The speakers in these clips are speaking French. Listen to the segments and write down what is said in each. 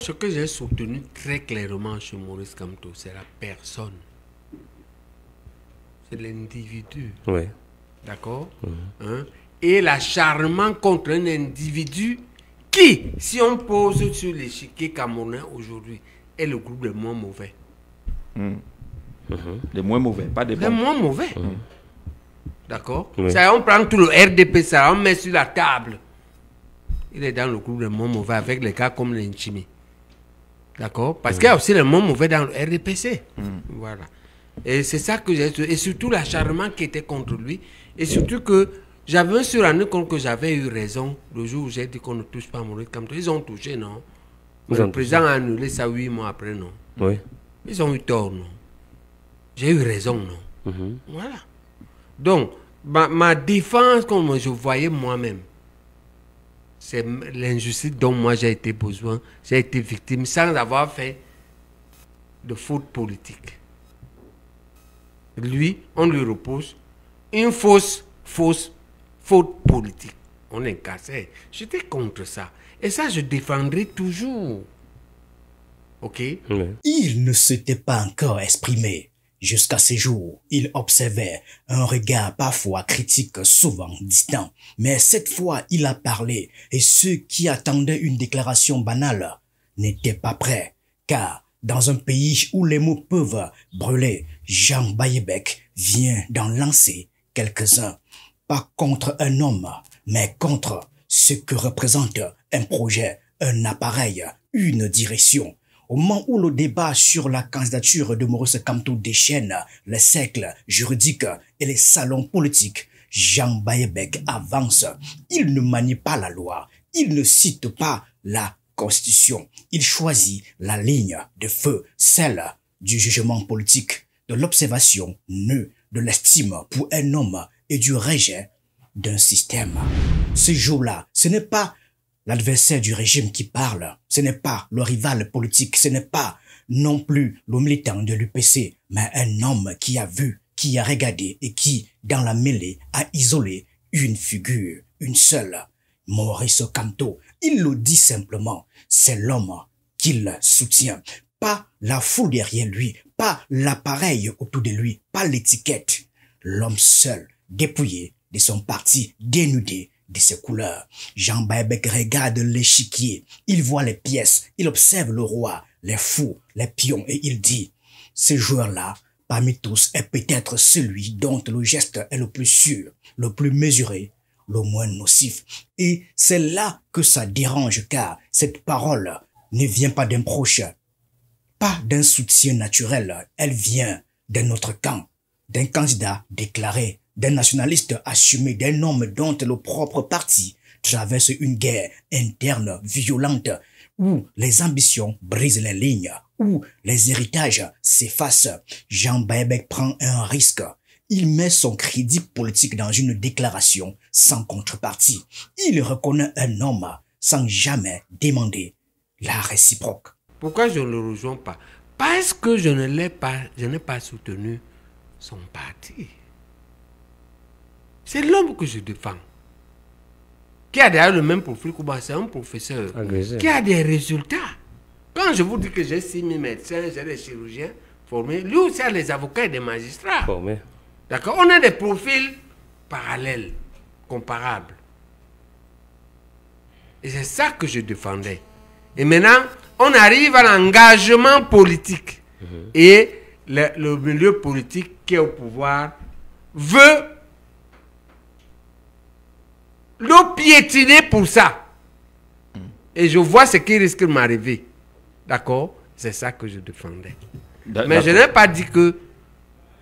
ce que j'ai soutenu très clairement chez Maurice Kamto, c'est la personne. C'est l'individu. Oui. D'accord. Hein? Et l'acharnement contre un individu qui, si on pose sur l'échiquier camerounais aujourd'hui, est le groupe des moins mauvais. Les moins mauvais, pas des bons. Les moins mauvais. D'accord. Oui. Ça, on prend tout le RDP, ça, on met sur la table. Il est dans le groupe des moins mauvais avec les gars comme l'Inchimi. D'accord. Parce qu'il y a aussi les moins mauvais dans le RDPC. Voilà. Et c'est ça que j'ai... Et surtout l'acharnement qui était contre lui. Et surtout que j'avais me suis rendu compte que j'avais eu raison le jour où j'ai dit qu'on ne touche pas Maurice Kamto. Ils ont touché, non? Le président a annulé ça 8 mois après, non? Oui. Ils ont eu tort, non? J'ai eu raison, non? Voilà. Donc, ma défense, comme je voyais moi-même, c'est l'injustice dont moi j'ai été besoin, j'ai été victime sans avoir fait de faute politique. Lui, on lui repose une fausse faute politique. On est cassé. J'étais contre ça. Et ça, je défendrai toujours. Ok? Oui. Il ne s'était pas encore exprimé. Jusqu'à ces jours, il observait un regard parfois critique, souvent distant. Mais cette fois, il a parlé et ceux qui attendaient une déclaration banale n'étaient pas prêts. Car dans un pays où les mots peuvent brûler, Jean Bayebek vient d'en lancer quelques-uns. Pas contre un homme, mais contre ce que représente un projet, un appareil, une direction. Au moment où le débat sur la candidature de Maurice Kamto déchaîne les cercles juridiques et les salons politiques, Jean Bayebek avance. Il ne manie pas la loi, il ne cite pas la Constitution. Il choisit la ligne de feu, celle du jugement politique, de l'observation nue, de l'estime pour un homme et du rejet d'un système. Ce jour-là, ce n'est pas l'adversaire du régime qui parle, ce n'est pas le rival politique, ce n'est pas non plus le militant de l'UPC, mais un homme qui a vu, qui a regardé et qui, dans la mêlée, a isolé une figure, une seule, Maurice Kamto. Il le dit simplement, c'est l'homme qu'il soutient, pas la foule derrière lui, pas l'appareil autour de lui, pas l'étiquette. L'homme seul, dépouillé de son parti, dénudé de ses couleurs. Jean Bayebek regarde l'échiquier, il voit les pièces, il observe le roi, les fous, les pions et il dit, ce joueur-là, parmi tous, est peut-être celui dont le geste est le plus sûr, le plus mesuré, le moins nocif. Et c'est là que ça dérange car cette parole ne vient pas d'un proche, pas d'un soutien naturel, elle vient d'un autre camp, d'un candidat déclaré, d'un nationaliste assumé, d'un homme dont le propre parti traverse une guerre interne violente où les ambitions brisent les lignes, où les héritages s'effacent. Jean Bayebek prend un risque. Il met son crédit politique dans une déclaration sans contrepartie. Il reconnaît un homme sans jamais demander la réciproque. Pourquoi je ne le rejoins pas? Parce que je n'ai pas soutenu son parti. C'est l'homme que je défends. Qui a d'ailleurs le même profil que moi, c'est un professeur. Agrégé. Qui a des résultats. Quand je vous dis que j'ai 6 000 médecins, j'ai des chirurgiens formés, lui aussi a les avocats et des magistrats. Formé. D'accord? On a des profils parallèles, comparables. Et c'est ça que je défendais. Et maintenant, on arrive à l'engagement politique. Et le milieu politique qui est au pouvoir veut le piétiner pour ça. Et je vois ce qui risque de m'arriver. D'accord? C'est ça que je défendais. Mais je n'ai pas dit que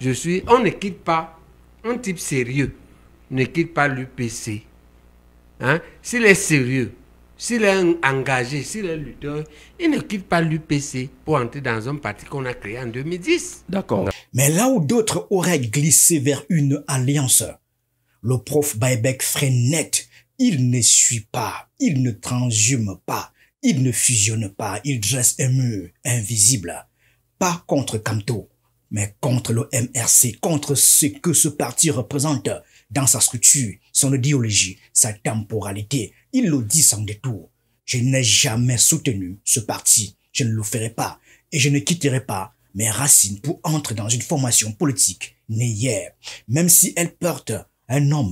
je suis... On ne quitte pas un type sérieux. Ne quitte pas l'UPC. Hein? S'il est sérieux, s'il est engagé, s'il est lutteur, il ne quitte pas l'UPC pour entrer dans un parti qu'on a créé en 2010. D'accord. Mais là où d'autres auraient glissé vers une alliance, le prof Bayebek freine net. Il ne suit pas, il ne transhume pas, il ne fusionne pas, il dresse un mur invisible. Pas contre Kamto, mais contre le MRC, contre ce que ce parti représente dans sa structure, son idéologie, sa temporalité. Il le dit sans détour. Je n'ai jamais soutenu ce parti. je ne le ferai pas et je ne quitterai pas mes racines pour entrer dans une formation politique née hier, même si elle porte un nom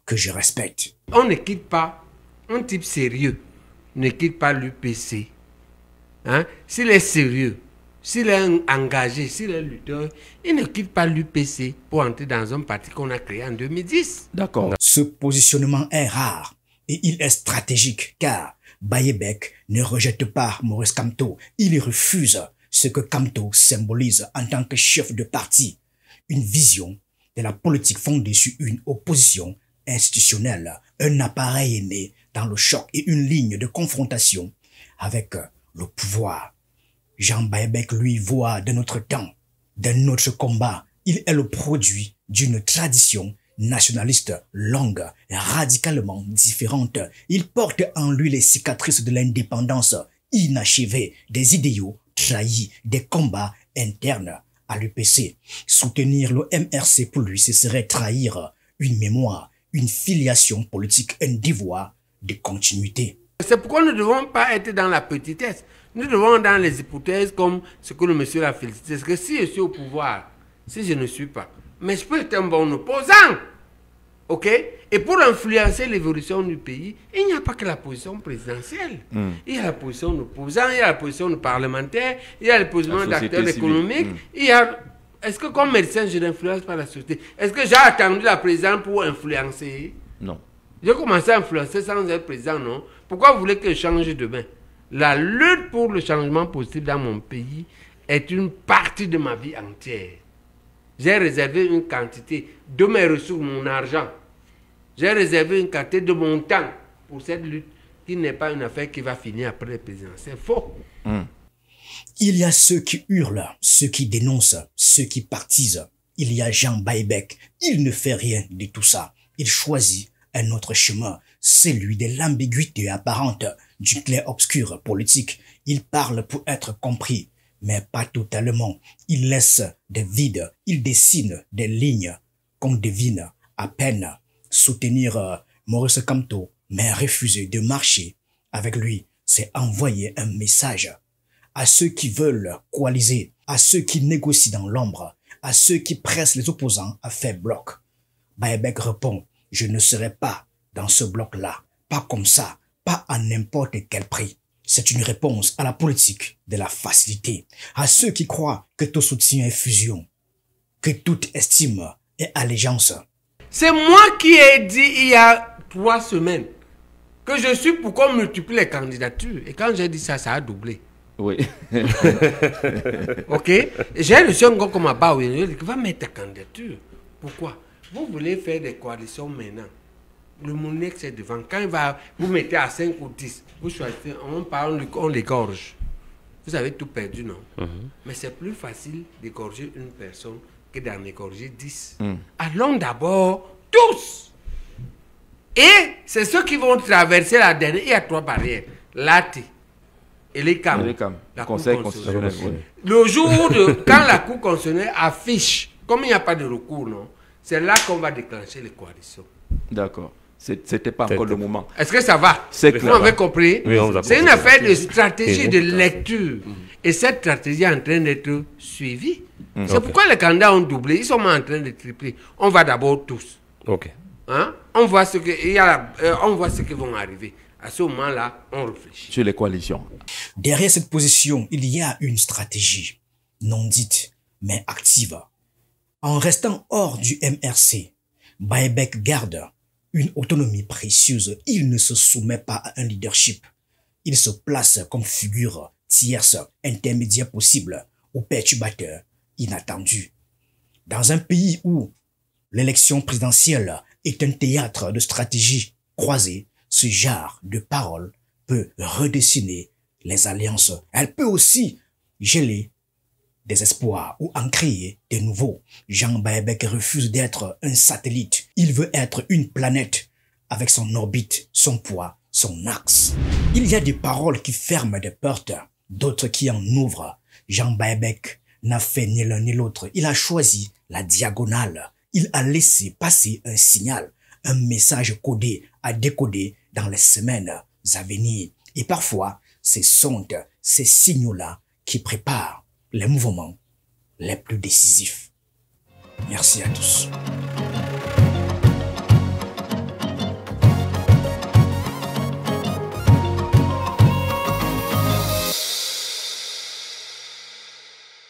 que je respecte. On ne quitte pas, un type sérieux ne quitte pas l'UPC. Hein? S'il est sérieux, s'il est engagé, s'il est lutteur, il ne quitte pas l'UPC pour entrer dans un parti qu'on a créé en 2010. D'accord. Ce positionnement est rare et il est stratégique car Bayebek ne rejette pas Maurice Kamto. Il refuse ce que Kamto symbolise en tant que chef de parti. Une vision de la politique fondée sur une opposition institutionnelle, un appareil né dans le choc et une ligne de confrontation avec le pouvoir. Jean Bayebek, lui, voit de notre temps, de notre combat. Il est le produit d'une tradition nationaliste longue, radicalement différente. Il porte en lui les cicatrices de l'indépendance inachevée, des idéaux trahis, des combats internes à l'UPC. Soutenir le MRC pour lui, ce serait trahir une mémoire, une filiation politique, un devoir de continuité. C'est pourquoi nous ne devons pas être dans la petitesse. Nous devons être dans les hypothèses comme ce que le monsieur a félicité. Parce que si je suis au pouvoir, si je ne suis pas, mais je peux être un bon opposant. OK? Et pour influencer l'évolution du pays, il n'y a pas que la position présidentielle. Il y a la position d'opposant, il y a la position de parlementaire, il y a la position d'acteur économique. Il y a... Est-ce que comme médecin, je n'influence pas la société? Est-ce que j'ai attendu la présidence pour influencer? Non. J'ai commencé à influencer sans être président, non? Pourquoi vous voulez que je change demain? La lutte pour le changement possible dans mon pays est une partie de ma vie entière. J'ai réservé une quantité de mes ressources, mon argent. J'ai réservé une quantité de mon temps pour cette lutte qui n'est pas une affaire qui va finir après les présidents. C'est faux. Il y a ceux qui hurlent, ceux qui dénoncent, ceux qui partisent. Il y a Jean Bayebek. Il ne fait rien de tout ça. Il choisit un autre chemin, celui de l'ambiguïté apparente, du clair-obscur politique. Il parle pour être compris, mais pas totalement. Il laisse des vides, il dessine des lignes qu'on devine à peine. Soutenir Maurice Kamto, mais refuser de marcher avec lui, c'est envoyer un message à ceux qui veulent coaliser, à ceux qui négocient dans l'ombre, à ceux qui pressent les opposants à faire bloc. Bayebek répond: je ne serai pas dans ce bloc-là, pas comme ça, pas à n'importe quel prix. C'est une réponse à la politique de la facilité, à ceux qui croient que tout soutien est fusion, que toute estime est allégeance. C'est moi qui ai dit il y a 3 semaines que je suis pour qu'on multiplie les candidatures. Et quand j'ai dit ça, ça a doublé. Oui. OK? J'ai reçu un gars comme Abaoui, il dit, va mettre ta candidature. Pourquoi? Vous voulez faire des coalitions maintenant. Le Mounex est devant. Quand il va, vous mettez à 5 ou 10, vous choisissez, on parle, on l'égorge. Vous avez tout perdu, non? Mais c'est plus facile d'égorger une personne que d'en égorger 10. Allons d'abord tous. Et c'est ceux qui vont traverser la dernière. Il y a 3 barrières. L'AT et les CAM. Le Conseil constitutionnel. Oui. Le jour quand la Cour constitutionnelle affiche, comme il n'y a pas de recours, non, c'est là qu'on va déclencher les coalitions. D'accord. C'était pas encore le moment. Est-ce que ça va? C'est clair. Vous avez compris? Oui, c'est une affaire de stratégie, de lecture. Et cette stratégie est en train d'être suivie. C'est pourquoi les candidats ont doublé. Ils sont en train de tripler. On va d'abord tous. OK. Hein? On voit ce qui vont arriver. À ce moment-là, on réfléchit. Sur les coalitions. Derrière cette position, il y a une stratégie, non dite, mais active. En restant hors du MRC, Bayebek garde une autonomie précieuse. Il ne se soumet pas à un leadership. Il se place comme figure tierce, intermédiaire possible ou perturbateur inattendu. Dans un pays où l'élection présidentielle est un théâtre de stratégie croisée, ce genre de parole peut redessiner les alliances. Elle peut aussi geler des espoirs ou en créer de nouveaux. Jean Bayebek refuse d'être un satellite. Il veut être une planète avec son orbite, son poids, son axe. Il y a des paroles qui ferment des portes, d'autres qui en ouvrent. Jean Bayebek n'a fait ni l'un ni l'autre. Il a choisi la diagonale. Il a laissé passer un signal, un message codé à décoder dans les semaines à venir. Et parfois, ce sont ces signaux-là qui préparent les mouvements les plus décisifs. Merci à tous.